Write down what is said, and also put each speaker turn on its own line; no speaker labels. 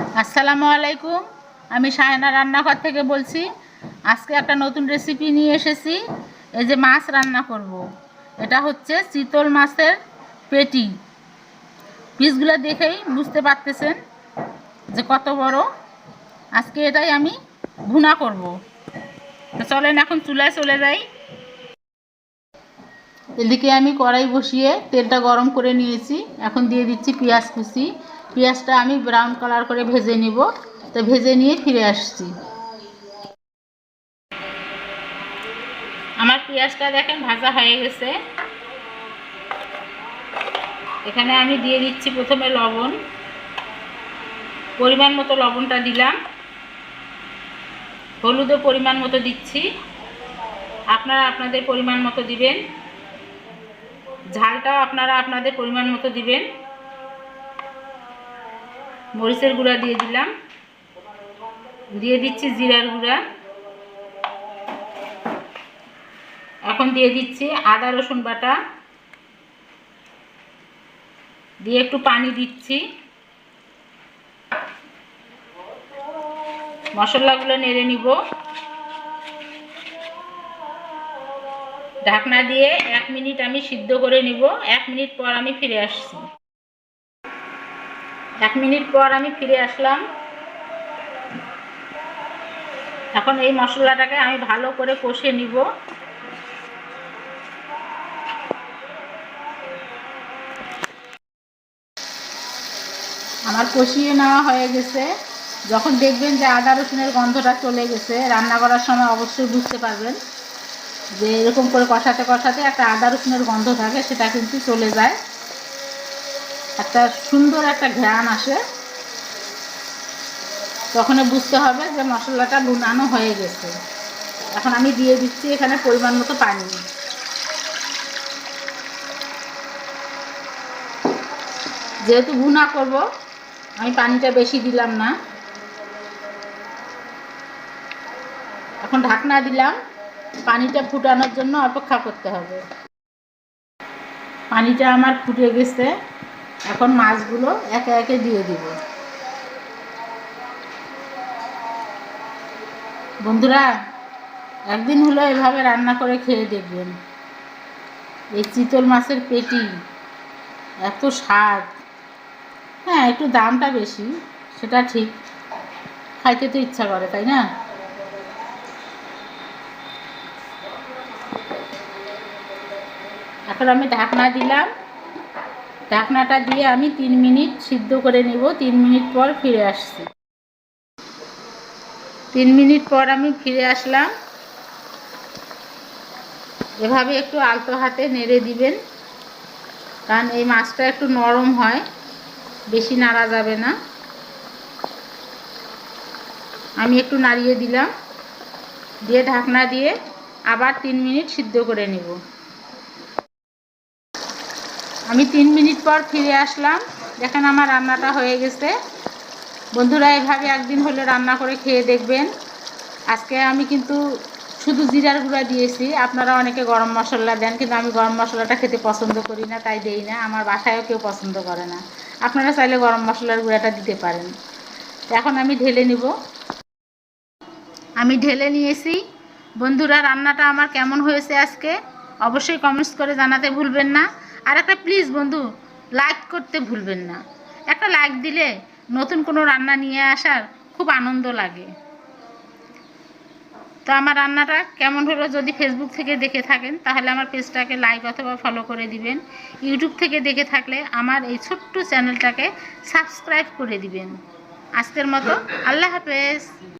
আসসালামু আলাইকুম। আমি শাহেনা রান্নাঘর থেকে বলছি। আজকে একটা নতুন রেসিপি নিয়ে এসেছি। এই যে মাছ রান্না করব। এটা হচ্ছে চিতল মাছের পেটি। পিসগুলো দেখেই বুঝতে পারতেছেন যে কত বড়। আজকে এটাই আমি ভুনা করব। তো চলেন এখন চুলায় চলে যাই। এদিকে আমি কড়াই বসিয়ে তেলটা গরম করে নিয়েছি। এখন দিয়ে দিচ্ছি পেঁয়াজ কুচি। পেঁয়াজটা আমি ব্রাউন কালার করে ভেজে নিব। তো ভেজে নিয়ে ফিরে আসছি। আমার পেঁয়াজটা দেখেন ভাজা হয়ে গেছে। এখানে আমি দিয়ে দিচ্ছি প্রথমে লবণ, পরিমাণ মতো লবণটা দিলাম। হলুদও পরিমাণ মতো দিচ্ছি, আপনারা আপনাদের পরিমাণ মতো দিবেন। ঝালটাও আপনারা আপনাদের পরিমাণ মতো দিবেন। মরিচের গুঁড়া দিয়ে দিলাম, দিয়ে দিচ্ছি জিরার গুঁড়া। এখন দিয়ে দিচ্ছি আদা রসুন বাটা, দিয়ে একটু পানি দিচ্ছি। মশলাগুলো নেড়ে নিব। ঢাকনা দিয়ে 1 মিনিট আমি সিদ্ধ করে নিব। 1 মিনিট পর আমি ফিরে আসছি। 1 মিনিট পর আমি ফিরে আসলাম। এখন এই মশলাটাকে আমি ভালো করে কষে নিব। আমার কষিয়ে নেওয়া হয়ে গেছে। যখন দেখবেন যে আদা রসুনের গন্ধটা চলে গেছে, রান্না করার সময় অবশ্যই বুঝতে পারবেন যে এরকম করে কষাতে কষাতে একটা আদা রসুনের গন্ধ থাকে, সেটা কিন্তু চলে যায়। একটা সুন্দর একটা ঘ্রাণ আসে। তখন বুঝতে হবে যে মশলাটা ভুনানো হয়ে গেছে। এখন আমি দিয়ে দিচ্ছি এখানে পরিমাণ মতো পানি। যেহেতু ভুনা করব, আমি পানিটা বেশি দিলাম না। এখন ঢাকনা দিলাম। পানিটা ফুটানোর জন্য অপেক্ষা করতে হবে। পানিটা আমার ফুটে গেছে। এখন মাছগুলো একে একে দিয়ে দিব। বন্ধুরা, একদিন হলো এভাবে রান্না করে খেয়ে দেখবেন। এই চিতল মাছের পেটি এত স্বাদ। হ্যাঁ, একটু দামটা বেশি, সেটা ঠিক। খাইতে তো ইচ্ছা করে, তাই না? এখন আমি ঢাকনা দিলাম। ঢাকনাটা দিয়ে আমি 3 মিনিট সিদ্ধ করে নিব। 3 মিনিট পর ফিরে আসছি। 3 মিনিট পর আমি ফিরে আসলাম। এভাবে একটু আলতো হাতে নেড়ে দিবেন, কারণ এই মাছটা একটু নরম হয়, বেশি নাড়া যাবে না। আমি একটু নাড়িয়ে দিলাম, দিয়ে ঢাকনা দিয়ে আবার 3 মিনিট সিদ্ধ করে নিব। আমি 3 মিনিট পর ফিরে আসলাম। দেখেন আমার রান্নাটা হয়ে গেছে। বন্ধুরা, এভাবে একদিন হলে রান্না করে খেয়ে দেখবেন। আজকে আমি কিন্তু শুধু জিরার গুঁড়া দিয়েছি। আপনারা অনেকে গরম মশলা দেন, কিন্তু আমি গরম মশলাটা খেতে পছন্দ করি না, তাই দেই না। আমার বাসায়ও কেউ পছন্দ করে না। আপনারা চাইলে গরম মশলার গুঁড়াটা দিতে পারেন। এখন আমি ঢেলে নিব। আমি ঢেলে নিয়েছি। বন্ধুরা, রান্নাটা আমার কেমন হয়েছে আজকে অবশ্যই কমেন্টস করে জানাতে ভুলবেন না। আর একটা প্লিজ বন্ধু, লাইক করতে ভুলবেন না। একটা লাইক দিলে নতুন কোনো রান্না নিয়ে আসার খুব আনন্দ লাগে। তো আমার রান্নাটা কেমন হলো, যদি ফেসবুক থেকে দেখে থাকেন তাহলে আমার পেজটাকে লাইক অথবা ফলো করে দিবেন। ইউটিউব থেকে দেখে থাকলে আমার এই ছোট্ট চ্যানেলটাকে সাবস্ক্রাইব করে দিবেন। আজকের মতো আল্লাহ হাফেজ।